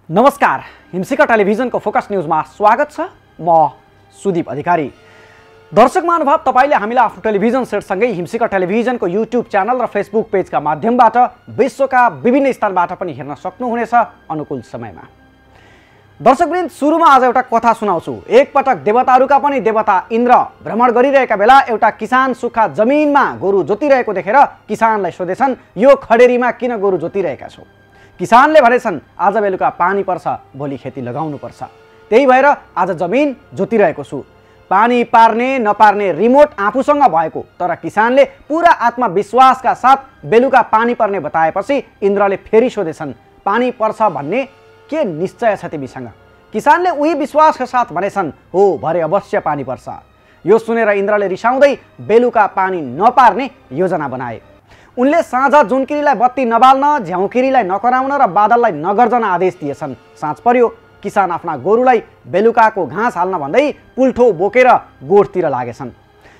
नमस्कार, हिमशिखा टेलिभिजनको फोकस न्यूजमा स्वागत छ। म सुदीप अधिकारी। दर्शक महानुभाव, तपाईले हामीलाई आफ्नो टेलिभिजन सेटसँगै हिमशिखा टेलिभिजनको युट्युब च्यानल र फेसबुक पेजका माध्यमबाट विश्वका विभिन्न स्थानबाट पनि हेर्न सक्नुहुनेछ अनुकूल समयमा। दर्शकवृन्द, सुरुमा आज एउटा कथा सुनाउँछु। एकपटक देवताहरूका पनि देवता इन्द्र भ्रमण गरिरहेका बेला एउटा किसान सुक्खा जमिनमा गोरु जोतिरहेको देखेर किसानलाई सोधेछन्, यो खडेरीमा किन गोरु जोतिरहेका छौ? किसानले भनेछन्, आज बेलुका पानी पर्छ, भोलि खेती लगाउनु पर्छ, त्यही भएर आज जमिन जोतिरहेको छु। पानी पार्ने नपार्ने रिमोट आफूसँग भएको, तर किसानले पुरा आत्मविश्वासका साथ बेलुका पानी पर्ने बताएपछि इन्द्रले फेरि सोधेछन्, पानी पर्छ भन्ने के निश्चय छ तिमीसँग? किसानले उही विश्वासका साथ भनेछन्, हो, भरे अवश्य पानी पर्छ। यो सुनेर इन्द्रले रिसाउँदै बेलुका पानी नपार्ने योजना बनाए। उनले साँझ जुनकिरीलाई बत्ती नबाल्न, झ्याउकिरीलाई नकराउन र बादललाई नगर्जन आदेश दिएछन्। साँझ पर्यो, किसान आफ्ना गोरुलाई बेलुकाको घाँस हाल्न भन्दै पुल्ठो बोकेर गोठतिर लागेछन्।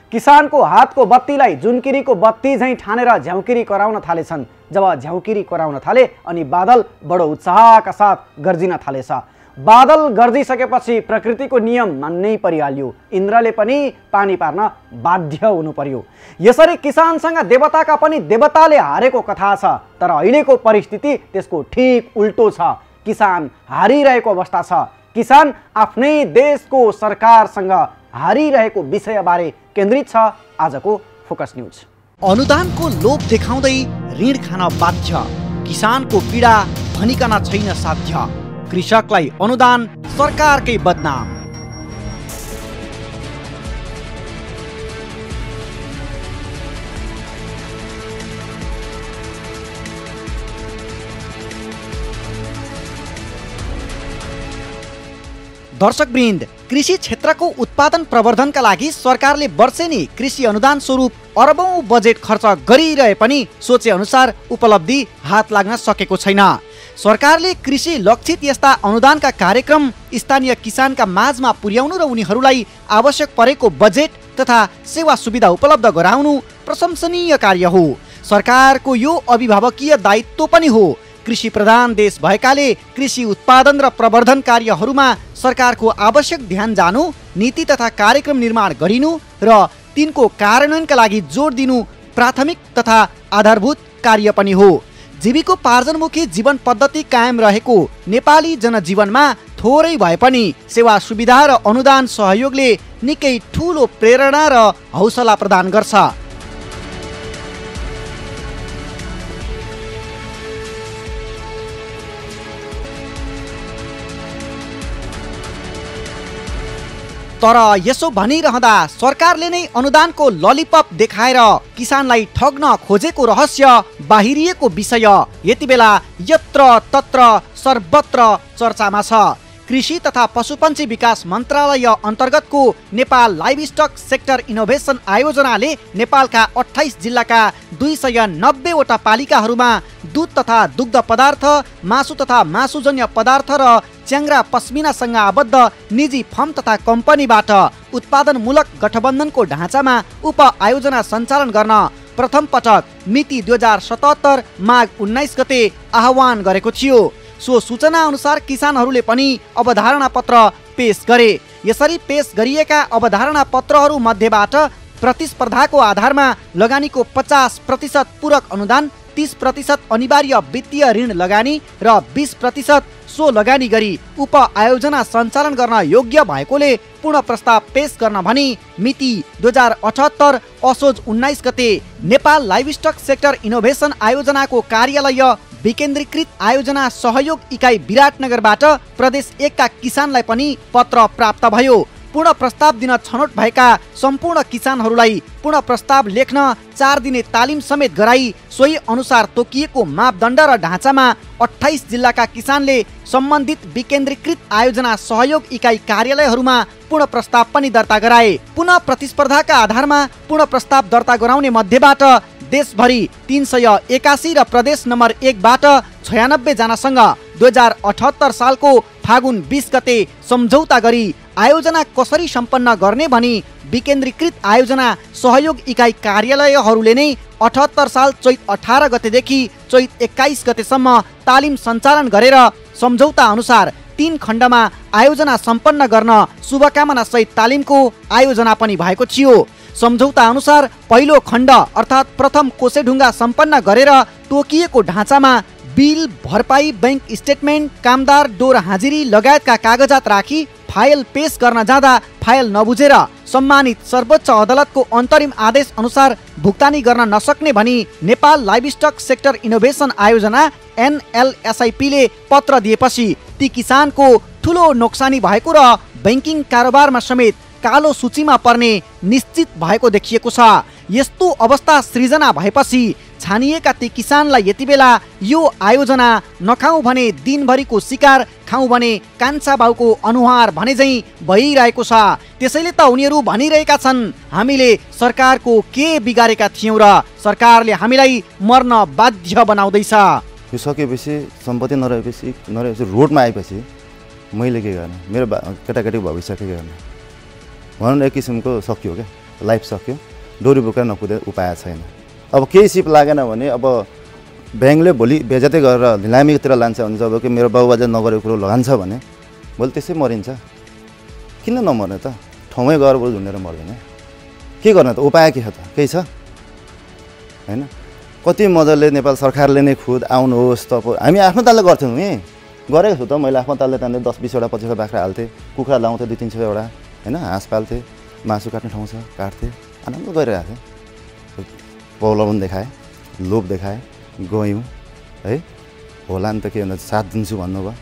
किसानको हातको बत्तीलाई जुनकिरीको बत्ती झैँ ठानेर झ्याउकिरी कराउन थालेछन्। जब झ्याउकिरी कराउन थाले अनि बादल बडो उत्साहका साथ गर्जिन थालेछ। बादल गर्जिसकेपछि प्रकृतिको नियम मान्नै परिहाल्यो। इन्द्रले पनि पानी पार्न बाध्य हुनु पर्यो। यसरी किसानसँग देवताका पनि देवताले हारेको कथा छ। तर अहिलेको परिस्थिति त्यसको ठिक उल्टो छ। किसान हारिरहेको अवस्था छ। किसान आफ्नै देशको सरकारसँग हारिरहेको विषयबारे केन्द्रित छ आजको फोकस न्यूज। अनुदानको लोभ देखाउँदै ऋण खान बाध्य, किसानको पीडा भनिकन छैन साध्य। कृषकलाई अनुदान सरकारकै बदनाम। दर्शकवृन्द, कृषि क्षेत्रको उत्पादन प्रवर्धनका लागि सरकारले वर्षेनी कृषि अनुदान स्वरूप अरबौं बजेट खर्च गरिरहे पनि सोचे अनुसार उपलब्धि हात लाग्न सकेको छैन। सरकारले कृषि लक्षित यस्ता अनुदानका कार्यक्रम स्थानीय किसानका माझमा पुर्याउनु र उनीहरूलाई आवश्यक परेको बजेट तथा सेवा सुविधा उपलब्ध गराउनु प्रशंसनीय कार्य हो। सरकारको यो अभिभावकीय दायित्व पनि हो। कृषि प्रधान देश भएकाले कृषि उत्पादन र प्रवर्धन कार्यहरूमा सरकारको आवश्यक ध्यान जानु, नीति तथा कार्यक्रम निर्माण गरिनु र तिनको कार्यान्वयनका लागि जोड दिनु प्राथमिक तथा आधारभूत कार्य पनि हो। जीविकोपार्जनमुखी जीवन पद्धति कायम रहेको नेपाली जनजीवनमा थोरै भए पनि सेवा सुविधा र अनुदान सहयोगले निकै ठूलो प्रेरणा र हौसला प्रदान गर्छ। तर यसो भनिरहँदा सरकारले नै अनुदानको ललिपप देखाएर किसानलाई ठग्न खोजेको रहस्य बाहिरिएको विषय यति बेला यत्र तत्र सर्वत्र चर्चामा छ। कृषि तथा पशुपन्छी विकास मन्त्रालय अन्तर्गतको नेपाल लाइभस्टक सेक्टर इनोभेसन आयोजनाले नेपालका 28 जिल्लाका 290 वटा पालिकाहरूमा दूध तथा दुग्ध पदार्थ, मासु तथा मासुजन्य पदार्थ र च्याङ्ग्रा पस्मिनासँग आबद्ध निजी फर्म तथा कम्पनीबाट उत्पादनमूलक गठबन्धनको ढाँचामा उप आयोजना सञ्चालन गर्न प्रथम पटक मिति 2077 माघ 19 गते आह्वान गरेको थियो। सो सूचना अनुसार किसानहरूले पनि अवधारणा पत्र पेश गरे। यसरी पेश गरिएका अवधारणा पत्रहरू मध्येबाट प्रतिस्पर्धाको आधारमा लगानीको 50% पूरक अनुदान, 30% अनिवार्य वित्तीय ऋण लगानी र 20% सो लगानी गरी उप आयोजना सञ्चालन गर्न योग्य भएकोले पूर्ण प्रस्ताव पेश गर्न भनी मिति 2078 असोज 19 गते नेपाल लाइभस्टक सेक्टर इनोभेसन आयोजनाको कार्यालय विकेन्द्रीकृत आयोजना सहयोग इकाइ विराटनगरबाट प्रदेश 1 का किसानलाई पनि पत्र प्राप्त भयो। पूर्ण प्रस्ताव दिन छनौट भएका सम्पूर्ण किसानहरूलाई पूर्ण प्रस्ताव लेख्न 4 दिने तालिम समेत गराई सोही अनुसार तोकिएको मापदण्ड र ढाँचामा 28 जिल्लाका किसानले सम्बन्धित विकेन्द्रीकृत आयोजना सहयोग इकाइ कार्यालयहरूमा पूर्ण प्रस्ताव पनि दर्ता गराए। पुनः प्रतिस्पर्धाका आधारमा पूर्ण प्रस्ताव दर्ता गराउने मध्येबाट देशभरि 381 र प्रदेश नम्बर 1 बाट 96 जनासँग 2078 सालको फागुन 20 गते सम्झौता गरी आयोजना कसरी सम्पन्न गर्ने भनी विकेन्द्रीकृत आयोजना सहयोग इकाइ कार्यालयहरूले नै 78 साल चैत 18 गतेदेखि चैत 21 गतेसम्म तालिम सञ्चालन गरेर सम्झौता अनुसार 3 खण्डमा आयोजना सम्पन्न गर्न शुभकामना सहित तालिमको आयोजना पनि भएको थियो। सम्झौता अनुसार पहिलो खण्ड अर्थात् प्रथम कोसेढुङ्गा सम्पन्न गरेर तोकिएको ढाँचामा बिल, भरपाई, बैंक स्टेटमेन्ट, कामदार डोर हाजिरी लगायतका कागजात राखी फाइल पेश गर्न जाँदा फाइल नबुझेर सम्मानित सर्वोच्च अदालतको अन्तरिम आदेश अनुसार भुक्तानी गर्न नसक्ने भनी नेपाल लाइभस्टक सेक्टर इनोभेसन आयोजना NLSIP-ले पत्र दिएपछि ती किसानको ठुलो नोक्सानी भएको र बैंकिङ कारोबारमा समेत कालो सूचीमा पर्ने निश्चित भएको देखिएको छ। यस्तो अवस्था सृजना भएपछि छानिएका ती किसानलाई यति बेला यो आयोजना नखाऊ भने दिनभरिको शिकार, खाऊ भने कान्छा बाउको अनुहार भने झैँ भइरहेको छ। त्यसैले त उनीहरू भनिरहेका छन्, हामीले सरकारको के बिगारेका थियौँ र सरकारले हामीलाई मर्न बाध्य बनाउँदैछ। यो सकेपछि सम्पत्ति नरहेपछि रोडमा आएपछि मैले के गर्ने, मेरो केटाकेटी भविष्य के गर्ने भनौँ न, एक किसिमको सकियो क्या, लाइफ सकियो, डोरी बोकेर नकुदे उपाय छैन। अब केही सिप लागेन भने अब ब्याङ्कले भोलि बेजतै गरेर निलामीतिर लान्छ भने, जब कि मेरो बाबुबाजे नगरेको कुरो लगान्छ भने भोलि त्यसै मरिन्छ। किन नमर्ने त, ठाउँमै गएर बरु झुन्डेर मर्दैन। के गर्ने त, उपाय के छ त, केही छ होइन। कति मजाले नेपाल सरकारले नै खुद आउनुहोस् त, हामी आफ्नो तालले गर्थ्यौँ नि, गरेको छु त मैले आफ्नो तालले तान्दै 10-20वटा 25वटा बाख्रा हाल्थेँ, कुखुरा लाउँथेँ 200-300वटा होइन, हाँस पाल्थेँ, मासु काट्ने ठाउँ छ काट्थेँ, आनन्द गरिरहेको थिएँ। प्रलोभन देखाएँ, लोभ देखाएँ, गयौँ है, होला नि त के भन्दा साथ दिन्छु भन्नुभयो,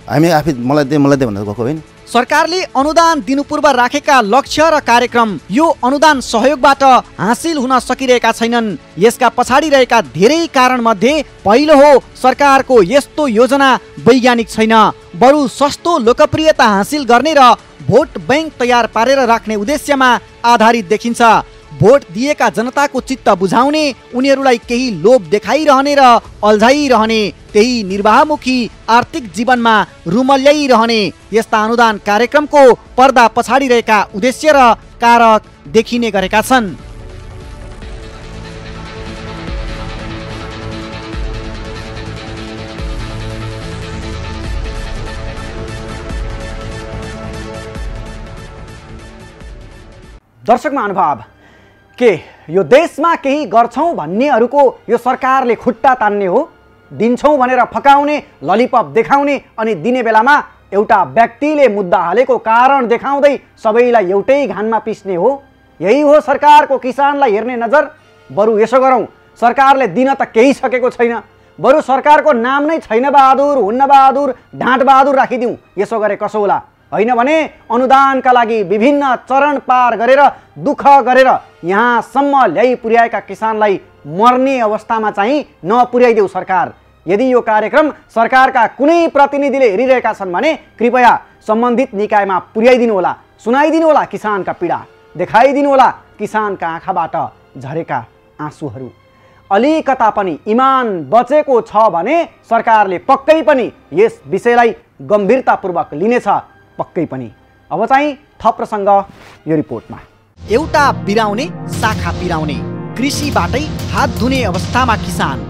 हामी आफै मलाई दे भनेर गएको होइन। सरकारले अनुदान दिनु पूर्व राखेका लक्ष्य र कार्यक्रम यो अनुदान सहयोगबाट हासिल हुन सकिरहेका छैनन्। यसका पछाडि रहेका धेरै कारण मध्ये पहिलो हो सरकारको यस्तो योजना वैज्ञानिक छैन, बरु सस्तो लोकप्रियता हासिल गर्ने र भोट बैंक तयार पारेर राख्ने उद्देश्यमा आधारित देखिन्छ। भोट दिएका जनताको चित्त बुझाउने, उनीहरूलाई केही लोभ देखाइरहने र अल्झाइरहने, त्यही निर्वाहमुखी आर्थिक जीवनमा रुमल्याइरहने यस्ता अनुदान कार्यक्रमको पर्दा पछाडि रहेका उद्देश्य र कारक देखिने गरेका छन्। दर्शक महानुभाव, के यो देशमा केही गर्छौं भन्नेहरूको यो सरकारले खुट्टा तान्ने हो? दिन्छौं भनेर फकाउने, ललिपप देखाउने अनि दिने बेलामा एउटा व्यक्तिले मुद्दा हालेको कारण देखाउँदै सबैलाई एउटै घानमा पिस्ने हो? यही हो सरकारको किसानलाई हेर्ने नजर? बरु यसो गरौँ, सरकारले दिन त केही सकेको छैन, बरु सरकारको नाम नै छैन बहादुर, हुन्न बहादुर, ढाँट बहादुर राखिदिउँ। यसो गरे कसो होला? होइन भने अनुदानका लागि विभिन्न चरण पार गरेर दुःख गरेर यहाँसम्म ल्याइ पुर्याएका किसानलाई मर्ने अवस्थामा चाहिँ नपुर्याइदेऊ सरकार। यदि यो कार्यक्रम सरकारका कुनै प्रतिनिधिले हेरिरहेका छन् भने कृपया सम्बन्धित निकायमा पुर्याइदिनु होला, सुनाइदिनु होला किसानका पीडा, देखाइदिनु होला किसानका आँखाबाट झरेका आँसुहरू। अलिकता पनि इमान बचेको छ भने सरकारले पक्कै पनि यस विषयलाई गम्भीरतापूर्वक लिनेछ, पक्कै पनि। अब चाहिँ थप प्रसङ्ग यो रिपोर्टमा। एउटा बिराउने शाखा पिराउने, कृषिबाटै हात धुने अवस्थामा किसान।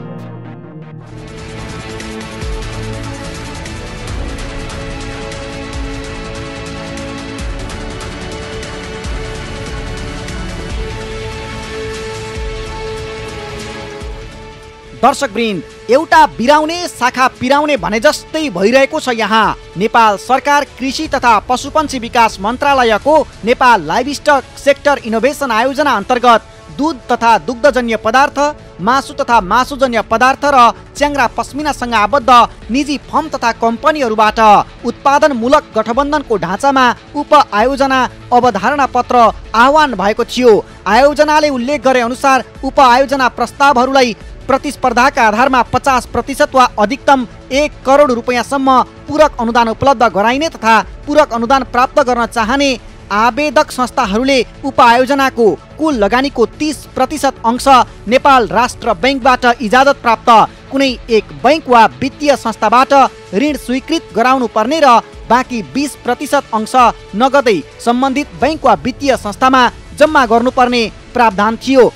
दर्शकवृन्द, एउटा बिराउने शाखा पिराउने भने जस्तै भइरहेको छ यहाँ। नेपाल सरकार कृषि तथा पशुपन्छी विकास मन्त्रालयको नेपाल लाइभस्टक सेक्टर इनोभेसन आयोजना अन्तर्गत दूध तथा दुग्धजन्य पदार्थ, मासु तथा मासुजन्य पदार्थ र च्याङ्ग्रा पस्मिनासँग आबद्ध निजी फर्म तथा कम्पनीहरूबाट उत्पादनमूलक गठबन्धनको ढाँचामा उप आयोजना अवधारणा पत्र आह्वान भएको थियो। आयोजनाले उल्लेख गरे अनुसार उप आयोजना प्रस्तावहरूलाई प्रतिस्पर्धाका आधारमा 50% वा अधिकतम 1 करोड रुपैयाँसम्म पूरक अनुदान उपलब्ध गराइने तथा पूरक अनुदान प्राप्त गर्न चाहने आवेदक संस्थाहरूले उप आयोजनाको कुल लगानीको 30% अंश नेपाल राष्ट्र बैंकबाट इजाजत प्राप्त कुनै एक बैंक वा वित्तीय संस्थाबाट ऋण स्वीकृत गराउनु पर्ने र बाँकी 20% अंश नगदै सम्बन्धित बैंक वा वित्तीय संस्थामा जम्मा गर्नुपर्ने प्रावधान थियो।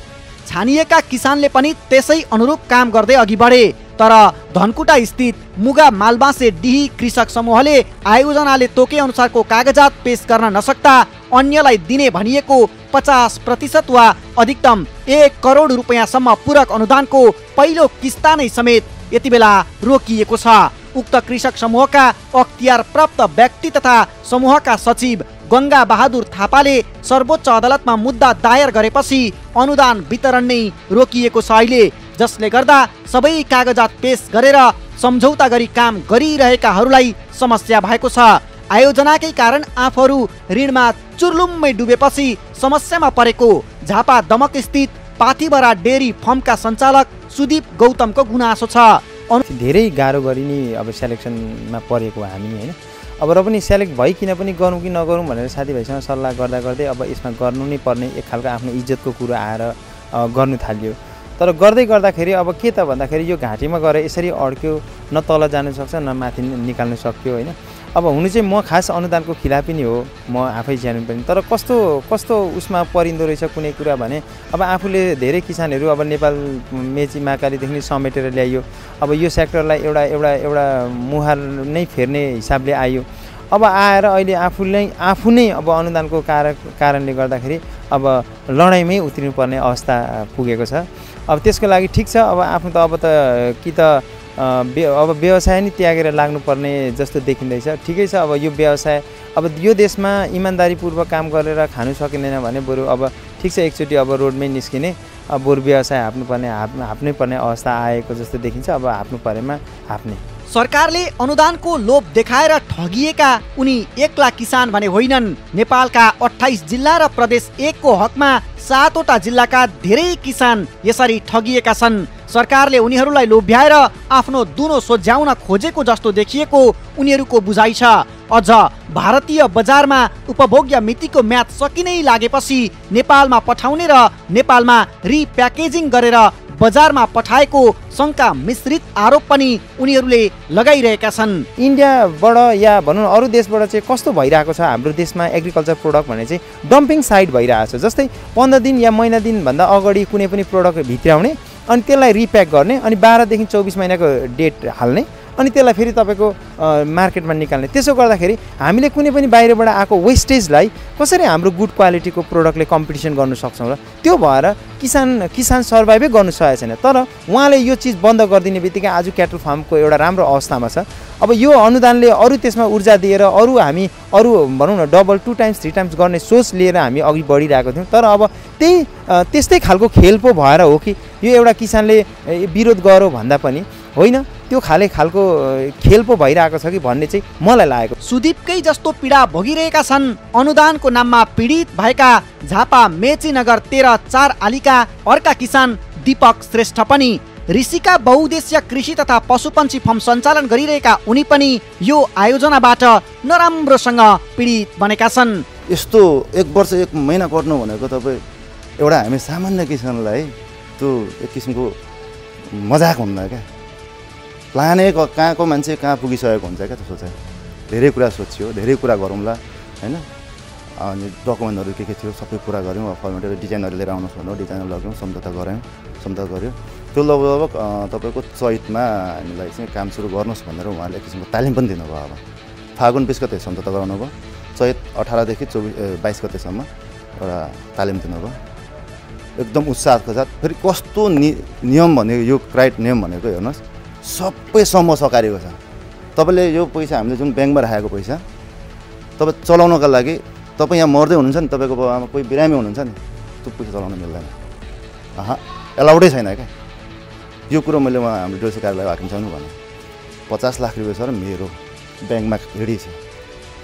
छानिएका किसानले पनि त्यसै अनुरूप काम गर्दै अघि बढे। तर धनकुटा स्थित मुगा मालबाँसे डिही कृषक समूहले आयोजनाले तोके अनुसारको कागजात पेश गर्न नसक्दा अन्यलाई दिने भनिएको 50% वा अधिकतम 1 करोड रुपैयाँसम्म पूरक अनुदानको पहिलो किस्ता नै समेत यति बेला रोकिएको छ। उक्त कृषक समूहका अख्तियार प्राप्त व्यक्ति तथा समूहका सचिव गंगा बहादुर थापाले सर्वोच्च अदालतमा मुद्दा दायर गरेपछि अनुदान वितरण नै रोकिएको छ अहिले, जसले गर्दा सबै कागजात पेश गरेर सम्झौता गरी काम गरिरहेकाहरूलाई समस्या भएको छ। आयोजनाकै कारण आफूहरू ऋणमा चुर्लुम्मै डुबेपछि समस्यामा परेको झापा दमक स्थित पाथिभरा डेरी फर्मका सञ्चालक सुदीप गौतमको गुनासो छ। धेरै गाह्रो गरी नै अब सेलेक्सनमा परेको हामी हैन, अब र पनि सेलेक्ट भइकिन पनि गरौँ कि नगरौँ भनेर साथीभाइसँग सल्लाह गर्दा गर्दै अब यसमा गर्नु नै पर्ने एक खालको आफ्नो इज्जतको कुरो आएर गर्नु थाल्यो। तर गर्दै गर्दाखेरि अब के त भन्दाखेरि यो घाँटीमा गएर यसरी अड्क्यो, न तल जानु सक्छ न माथि निकाल्नु सक्यो हैन। अब हुनु चाहिँ म खास अनुदानको खिलाफी नै हो, म आफै ज्यानु पनि, तर कस्तो कस्तो उसमा परिँदो रहेछ कुनै कुरा भने अब आफूले धेरै किसानहरू अब नेपाल मेची महाकालीदेखि समेटेर ल्याइयो। अब यो सेक्टरलाई एउटा एउटा एउटा मुहार नै फेर्ने हिसाबले आयो। अब आएर अहिले आफू नै अब अनुदानको कारणले गर्दाखेरि अब लडाइँमै उत्रिनुपर्ने अवस्था पुगेको छ। अब त्यसको लागि ठिक छ, अब आफू त अब त कि त अब व्यवसाय नै त्यागेर लाग्नुपर्ने जस्तो देखिँदैछ। ठिकै छ, अब यो व्यवसाय अब यो देशमा इमान्दारीपूर्वक काम गरेर खानु सकिँदैन भने बरु अब ठिक छ एकचोटि अब रोडमै निस्किने, अब बरु व्यवसाय हाप्नै पर्ने अवस्था आएको जस्तो देखिन्छ। अब हाप्नु परेमा हाप्ने। सरकारले अनुदानको लोभ देखाएर ठगिएका उनी एक्ला किसान भने होइनन्। नेपालका 28 जिल्ला र प्रदेश 1 को हकमा 7 वटा जिल्लाका धेरै किसान यसरी ठगिएका छन्। सरकारले उनीहरूलाई लोभ्याएर आफ्नो दुनो सोझ्याउन खोजेको जस्तो देखिएको उनीहरूको बुझाइ छ। अझ भारतीय बजारमा उपभोग्य मितिको म्याद सकिनै लागेपछि नेपालमा पठाउने र नेपालमा रिप्याकेजिङ गरेर बजारमा पठाएको शङ्का मिश्रित आरोप पनि उनीहरूले लगाइरहेका छन्। इन्डियाबाट या भनौँ अरू देशबाट चाहिँ कस्तो भइरहेको छ हाम्रो देशमा एग्रिकल्चर प्रोडक्ट भने चाहिँ डम्पिङ साइट भइरहेको छ। जस्तै 15 दिन या महिना दिनभन्दा अगाडि कुनै पनि प्रोडक्ट भित्राउने अनि त्यसलाई रिप्याक गर्ने अनि 12 देखि 24 महिनाको डेट हाल्ने अनि त्यसलाई फेरि तपाईँको मार्केटमा निकाल्ने। त्यसो गर्दाखेरि हामीले कुनै पनि बाहिरबाट आएको वेस्टेजलाई कसरी हाम्रो गुड क्वालिटीको प्रोडक्टले कम्पिटिसन गर्न सक्छौँ र त्यो भएर किसान सर्भाइभै गर्नु सकेको छैन। तर उहाँले यो चिज बन्द गरिदिने बित्तिकै आज क्याटल फार्मको एउटा राम्रो अवस्थामा छ। अब यो अनुदानले अरू त्यसमा ऊर्जा दिएर अरू भनौँ न डबल 2 टाइम्स 3 टाइम्स गर्ने सोच लिएर हामी अघि बढिरहेको थियौँ। तर अब त्यस्तै खालको खेल पो भएर हो कि यो एउटा किसानले विरोध गरो भन्दा पनि होइन, त्यो खालको खेल पो भइरहेको छ कि भन्ने चाहिँ मलाई लागेको। सुदीपकै जस्तो पीडा भोगिरहेका छन् अनुदानको नाममा पीडित भएका झापा मेची नगर 13 आलीका अर्का किसान दीपक श्रेष्ठ पनि। ऋषिका बहुउद्देश्य कृषि तथा पशुपन्छी फर्म सञ्चालन गरिरहेका उनी पनि यो आयोजनाबाट नराम्रोसँग पीडित बनेका छन्। यस्तो 1 वर्ष 1 महिना कट्नु भनेको तपाईँ एउटा हामी सामान्य किसानलाई त्यो एक किसिमको मजाक हुन्न क्या। प्लानै कहाँको मान्छे कहाँ पुगिसकेको हुन्छ क्या। त्यो सोचाइ धेरै कुरा सोचियो, धेरै कुरा गरौँला होइन। अनि डकुमेन्टहरू के थियो सबै कुरा गऱ्यौँ। फर्मेटहरू डिजाइनहरू लिएर आउनुहोस् भन्नु, डिजाइनर लग्यौँ, सम्झौता गऱ्यो। त्यो लगभग तपाईँको चैतमा हामीलाई चाहिँ काम सुरु गर्नुहोस् भनेर उहाँले एक किसिमको तालिम पनि दिनुभयो। अब फागुन 20 गते सम्झौता गराउनु भयो, चैत 18 देखि 22 गतेसम्म एउटा तालिम दिनुभयो एकदम उत्साहको साथ। फेरि कस्तो नियम भनेको यो नियम भनेको हेर्नुहोस् सबै समूह सकारिएको छ। तपाईँले यो पैसा हामीले जुन ब्याङ्कमा राखेको पैसा तपाईँ चलाउनका लागि तपाईँ यहाँ मर्दै हुनुहुन्छ नि, तपाईँको बाबामा कोही बिरामी हुनुहुन्छ नि, त्यो पैसा चलाउन मिल्दैन, एलाउडै छैन क्या। यो कुरो मैले उहाँ हाम्रो डिओसी कार्यालय हाकिमसँग भने 50 लाख रुपियाँ सर मेरो ब्याङ्कमा रेडी छ,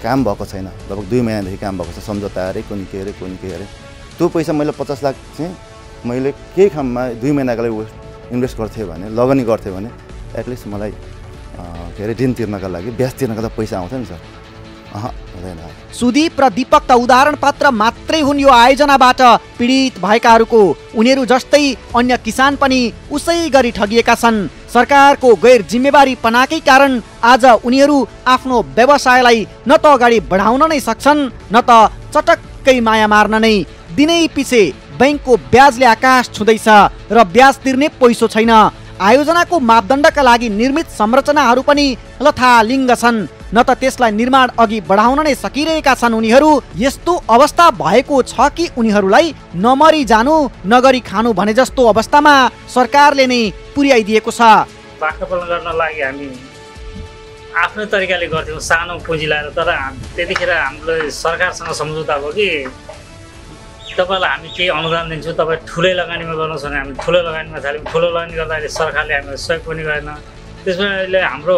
काम भएको छैन, लगभग 2 महिनादेखि काम भएको छ, सम्झौता अरे कुन के अरे त्यो पैसा मैले 50 लाख चाहिँ मैले केही काममा 2 महिनाको लागि इन्भेस्ट गर्थेँ भने लगानी गर्थेँ भने एटलिस्ट मलाई के अरे ऋण तिर्नका लागि ब्याज तिर्नका त पैसा आउँछ नि सर। हुँदैन। सुदीप र दीपक त उदाहरण पात्र मात्रै हुन् यो आयोजनाबाट पीडित भएकाहरूको। उनीहरू जस्तै अन्य किसान पनि उसै गरी ठगिएका छन्। सरकारको गैर जिम्मेवारी पनाकै कारण आज उनीहरू आफ्नो व्यवसायलाई न त अगाडि बढाउन नै सक्छन् न त चटक्कै माया मार्न नै दिनै पछि बैंकको ब्याजले आकाश छुँदैछ र ब्याज तिर्ने पैसो छैन। आयोजनाको मापदण्डका लागि निर्मित संरचनाहरू पनि लथालिङ्ग छन्, न त त्यसलाई निर्माण अघि बढाउन नै सकिरहेका छन् उनीहरू। यस्तो अवस्था भएको छ कि उनीहरूलाई नमरी जानु नगरी खानु भने जस्तो अवस्थामा सरकारले नै पुर्याइदिएको छ। बाख्रा पालन गर्न लागि हामी आफ्नो तरिकाले गर्थ्यौँ सानो पुँजी लगाएर, तर त्यतिखेर हाम्रो सरकारसँग सम्झौता भयो कि तपाईँलाई हामी केही अनुदान दिन्छौँ, तपाईँ ठुलै लगानीमा गर्नुहोस् भने हामी ठुलो लगानीमा थाल्यौँ। ठुलो लगानी गर्दाखेरि सरकारले हामीलाई सहयोग पनि गरेन। त्यसमा अहिले हाम्रो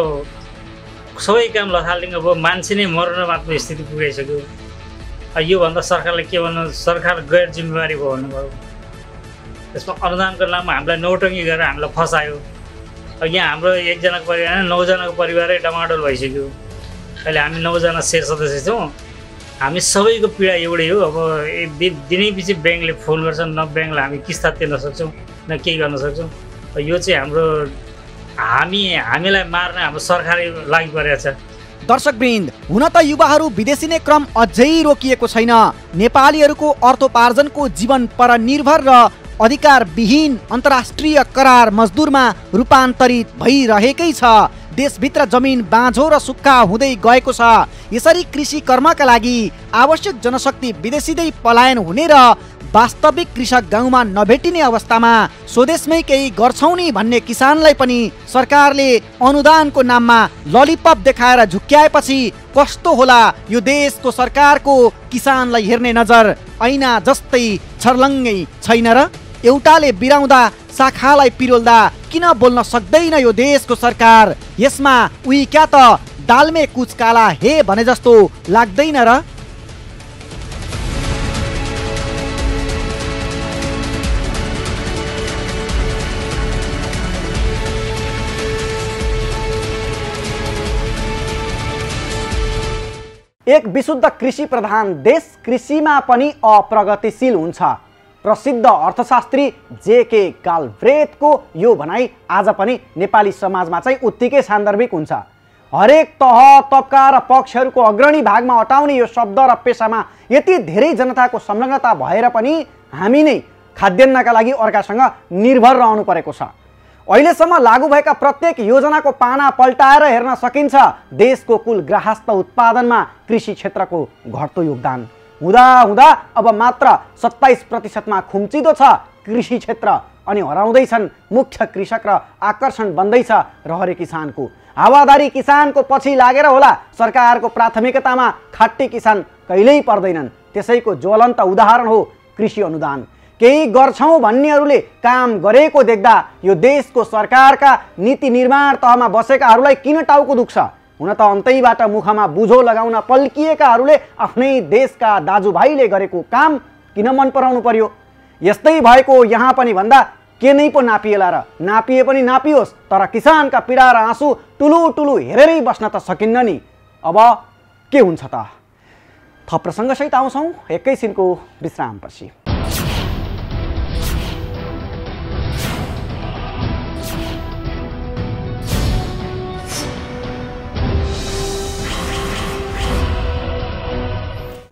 सबै काम लथालिङ्ग भयो, मान्छे नै मर्न मात्र स्थिति पुगिसक्यो। योभन्दा सरकारले के भन्नु, सरकार गैर जिम्मेवारी भयो भन्नुभयो। त्यसमा अनुदानको नाममा हामीलाई नौटङ्गी गरेर हामीलाई फसायो। यहाँ हाम्रो एकजनाको परिवार 9जनाको परिवारै डमाडोल भइसक्यो। अहिले हामी 9जना शेर सदस्य छौँ। हामी सबैको पीडा एउटै हो। अब दिनै पछि ब्याङ्कले फोन गर्छ, न ब्याङ्कलाई हामी किस्ता तिर्न सक्छौँ न केही गर्न सक्छौँ। यो चाहिँ हामीलाई मार्न हाम्रो सरकारै लागि परेको छ। दर्शकवृन्द, हुन त युवाहरू विदेशिने क्रम अझै रोकिएको छैन। नेपालीहरूको अर्थोपार्जनको जीवन परनिर्भर र अधिकारविहीन अन्तर्राष्ट्रिय करार मजदुरमा रूपान्तरित भइरहेकै छ। देशभित्र जमिन बाँझो र सुक्खा हुँदै गएको छ। यसरी कृषि कर्मका लागि आवश्यक जनशक्ति विदेशिँदै पलायन हुने र वास्तविक कृषक गाउँमा नभेटिने अवस्थामा स्वदेशमै केही गर्छौँ नि भन्ने किसानलाई पनि सरकारले अनुदानको नाममा ललिपप देखाएर झुक्क्याएपछि कस्तो होला यो देशको सरकारको किसानलाई हेर्ने नजर? ऐना जस्तै छर्लङ्गै छैन र? एउटाले बिराउँदा शाखालाई पिरोल्दा किन बोल्न सक्दैन यो देशको सरकार? यसमा उही क्या त दालमे कुच काला हे भने जस्तो लाग्दैन र? एक विशुद्ध कृषि प्रधान देश कृषिमा पनि अप्रगतिशील हुन्छ। प्रसिद्ध अर्थशास्त्री जेके गालब्रेथको यो भनाइ आज पनि नेपाली समाजमा चाहिँ उत्तिकै सान्दर्भिक हुन्छ। हरेक तह तबका र पक्षहरूको अग्रणी भागमा अटाउने यो शब्द र पेसामा यति धेरै जनताको संलग्नता भएर पनि हामी नै खाद्यान्नका लागि अर्कासँग निर्भर रहनु परेको छ। अहिलेसम्म लागू भएका प्रत्येक योजनाको पाना पल्टाएर हेर्न सकिन्छ देशको कुल गृहस्थ उत्पादनमा कृषि क्षेत्रको घट्दो योगदान हुँदा अब मात्र 27% खुम्चिदो छ कृषि क्षेत्र, अनि हराउँदैछन् मुख्य कृषक र आकर्षण बन्दैछ रहरे किसानको। हावादारी किसानको पछि लागेर होला सरकारको प्राथमिकतामा खाट्टी किसान कहिल्यै पर्दैनन्। त्यसैको ज्वलन्त उदाहरण हो कृषि अनुदान। केही गर्छौं भन्नेहरूले काम गरेको देख्दा यो देशको सरकारका नीति निर्माण तहमा बसेकाहरूलाई किन टाउको दुख्छ? हुन त अन्तैबाट मुखमा बुझो लगाउन पल्किएकाहरूले आफ्नै देशका दाजुभाइले गरेको काम किन मन पराउनु पर्यो? यस्तै भएको यहाँ पनि भन्दा के नै पो नापिएला र? नापिए पनि नापियोस्, तर किसानका पीडा र आँसु टुलु हेरेरै बस्न त सकिन्न नि। अब के हुन्छ त? थप प्रसङ्गसहित आउँछौँ एकैछिनको विश्रामपछि।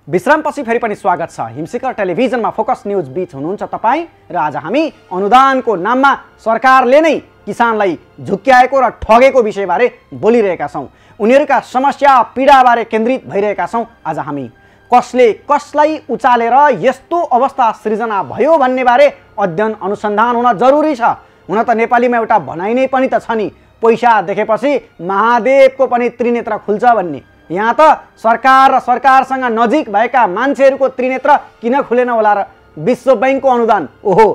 विश्रामपछि फेरि पनि स्वागत छ। हिमशिखर टेलिभिजनमा फोकस न्यूज बीच हुनुहुन्छ तपाईँ र आज हामी अनुदानको नाममा सरकारले नै किसानलाई झुक्क्याएको र ठगेको विषयबारे बोलिरहेका छौँ। उनीहरूका समस्या पीडाबारे केन्द्रित भइरहेका छौँ। आज हामी कसले कसलाई उचालेर यस्तो अवस्था सृजना भयो भन्नेबारे अध्ययन अनुसन्धान हुन जरुरी छ। हुन त नेपालीमा एउटा भनाइ नै पनि त छ नि, पैसा देखेपछि महादेवको पनि त्रिनेत्र खुल्छ भन्ने। यहाँ त सरकार र सरकारसँग नजिक भएका मान्छेहरूको त्रिनेत्र किन खुलेन होला र? विश्व बैंकको अनुदान ओहो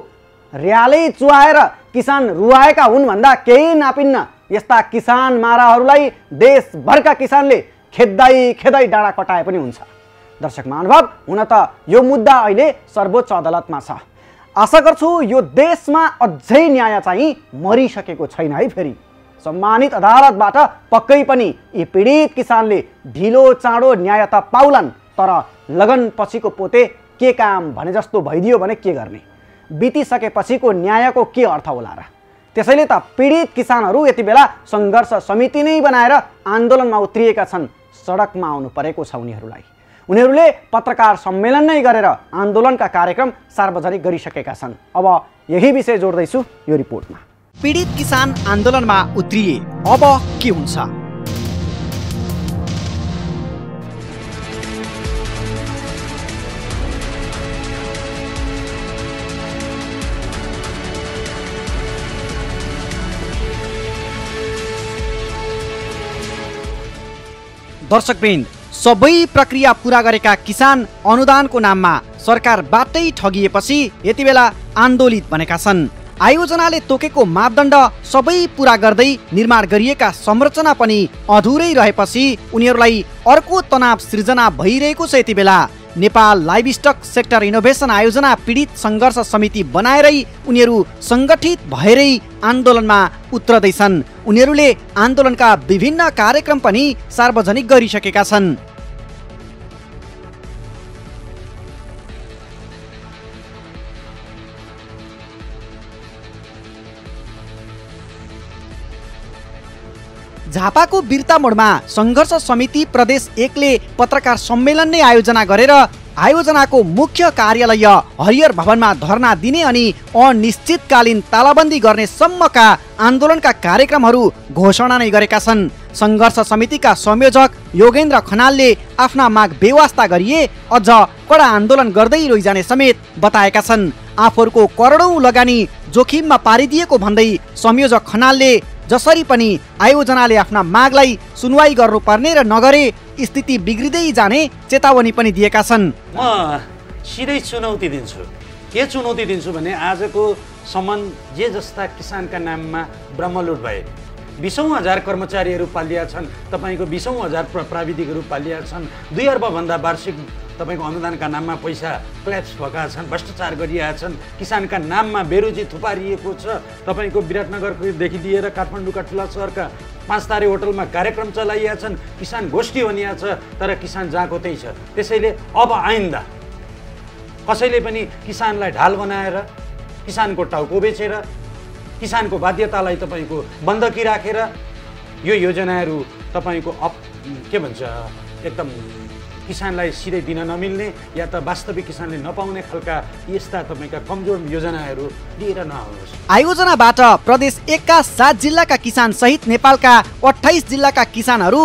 र्यालै चुहाएर किसान रुवाएका हुन् भन्दा केही नापिन्न। यस्ता किसान माराहरूलाई देशभरका किसानले खेद्दै डाँडा कटाए पनि हुन्छ। दर्शक महानुभाव, हुन त यो मुद्दा अहिले सर्वोच्च अदालतमा छ। आशा गर्छु यो देशमा अझै न्याय चाहिँ मरिसकेको छैन है। फेरि सम्मानित अदालतबाट पक्कै पनि यी पीडित किसानले ढिलो चाँडो न्याय त पाउलान्, तर लगन पछिको पोते के काम भने जस्तो भइदियो भने के गर्ने? बितिसकेपछिको न्यायको के अर्थ होला र? त्यसैले त पीडित किसानहरू यति बेला सङ्घर्ष समिति नै बनाएर आन्दोलनमा उत्रिएका छन्। सडकमा आउनु परेको छ उनीहरूलाई। उनीहरूले पत्रकार सम्मेलन नै गरेर आन्दोलनका कार्यक्रम सार्वजनिक गरिसकेका छन्। अब यही विषय जोड्दैछु यो रिपोर्टमा। पीडित किसान आन्दोलनमा उत्रिए, अब के हुन्छ? दर्शकवृन्द, सबै प्रक्रिया पूरा गरेका किसान अनुदानको नाममा सरकारबाटै ठगिएपछि यति बेला आन्दोलित बनेका छन्। आयोजनाले तोकेको मापदण्ड सबै पूरा गर्दै निर्माण गरिएका संरचना पनि अधुरै रहेपछि उनीहरूलाई अर्को तनाव सृजना भइरहेको छ। यति बेला नेपाल लाइभस्टक सेक्टर इनोभेसन आयोजना पीडित सङ्घर्ष समिति बनाएरै उनीहरू सङ्गठित भएरै आन्दोलनमा उत्रदैछन्। उनीहरूले आन्दोलनका विभिन्न कार्यक्रम पनि सार्वजनिक गरिसकेका छन्। झापाको बिर्ता मोडमा सङ्घर्ष समिति प्रदेश 1 ले पत्रकार सम्मेलन नै आयोजना गरेर आयोजनाको मुख्य कार्यालय हरियर भवनमा धरना दिने अनि अनिश्चितकालीन तालाबन्दी गर्ने सम्मका आन्दोलनका कार्यक्रमहरू घोषणा नै गरेका छन्। सङ्घर्ष समितिका संयोजक योगेन्द्र खनालले आफ्ना माग बेवास्ता गरिए अझ कडा आन्दोलन गर्दै लैजाने समेत बताएका छन्। आफूहरूको करोडौं लगानी जोखिममा पारिदिएको भन्दै संयोजक खनालले जसरी पनि आयोजनाले आफ्ना मागलाई सुनवाई गर्नुपर्ने र नगरे स्थिति बिग्रिँदै जाने चेतावनी पनि दिएका छन्। म सिधै चुनौती दिन्छु। के चुनौती दिन्छु भने आजको सम्म जे जस्ता किसानका नाममा ब्रह्मलुट भए, 20,000 कर्मचारीहरू पालिया छन्, तपाईँको 20,000 प्राविधिकहरू पालिया छन्, 2 अर्बभन्दा वार्षिक तपाईँको अनुदानका नाममा पैसा क्ल्याप्स भएका छन्, भ्रष्टाचार गरिएका छन्, किसानका नाममा बेरोजी थुपारिएको छ। तपाईँको विराटनगरदेखि लिएर काठमाडौँका ठुला सहरका 5 तारे होटलमा कार्यक्रम चलाइएका छन्, किसान गोष्ठी भनिया छ, तर किसान जहाँको त्यही छ। त्यसैले अब आइन्दा कसैले पनि किसानलाई ढाल बनाएर, किसानको टाउको बेचेर, किसानको बाध्यतालाई तपाईँको बन्दकी राखेर यो योजनाहरू तपाईँको के भन्छ एकदम किसानलाई सिधै दिन नमिल्ने या त वास्तविक किसानले नपाउने खालका यस्ता तपाईँका कमजोर योजनाहरू लिएर नआउनुहोस्। आयोजनाबाट प्रदेश 1 का 7 जिल्लाका किसान सहित नेपालका 28 जिल्लाका किसानहरू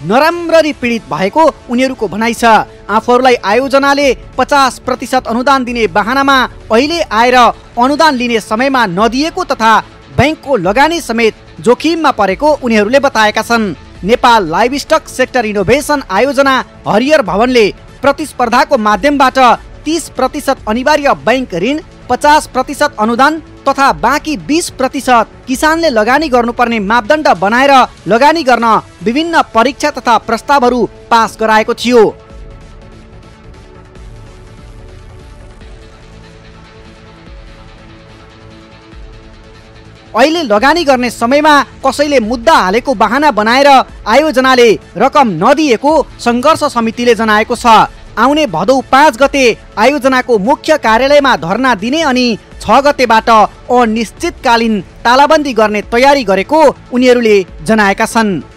नराम्ररी पीडित भएको उनीहरूको भनाइ छ। आफूहरूलाई आयोजनाले 50% अनुदान दिने बहानामा अहिले आएर अनुदान लिने समयमा नदिएको तथा बैंकको लगानी समेत जोखिममा परेको उनीहरूले बताएका छन्। नेपाल लाइभस्टक सेक्टर इनोभेसन आयोजना हरियर भवनले प्रतिस्पर्धाको माध्यमबाट 30% अनिवार्य बैंक ऋण, 50% अनुदान तथा बाँकी 20% किसानले लगानी गर्नुपर्ने मापदण्ड बनाएर लगानी गर्न विभिन्न परीक्षा तथा प्रस्तावहरू पास गराएको थियो। अहिले लगानी गर्ने समयमा कसैले मुद्दा हालेको बहाना बनाएर आयोजनाले रकम नदिएको सङ्घर्ष समितिले जनाएको छ। आउने भदौ 5 गते आयोजनाको मुख्य कार्यालयमा धरना दिने अनि 6 गतेबाट अनिश्चितकालीन तालाबन्दी गर्ने तयारी गरेको उनीहरूले जनाएका छन्।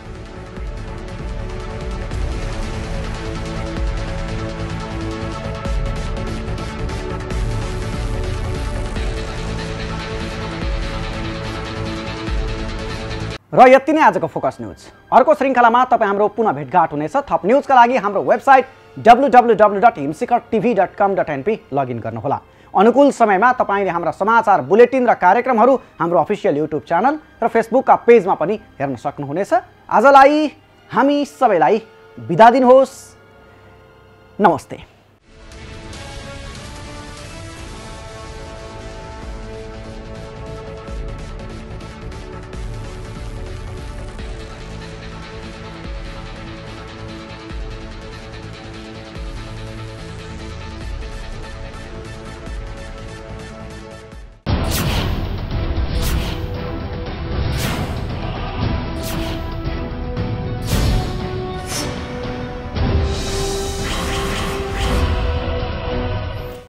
र यति नै आजको फोकस न्यूज। अर्को श्रृङ्खलामा तपाईँ हाम्रो पुनः भेटघाट हुनेछ। थप न्यूजका लागि हाम्रो वेबसाइट www.himsikartv.com.np लगइन गर्नुहोला। अनुकूल समयमा तपाईँले हाम्रा समाचार बुलेटिन र कार्यक्रमहरू हाम्रो अफिसियल युट्युब च्यानल र फेसबुकका पेजमा पनि हेर्न सक्नुहुनेछ। आजलाई हामी सबैलाई बिदा दिनुहोस्। नमस्ते।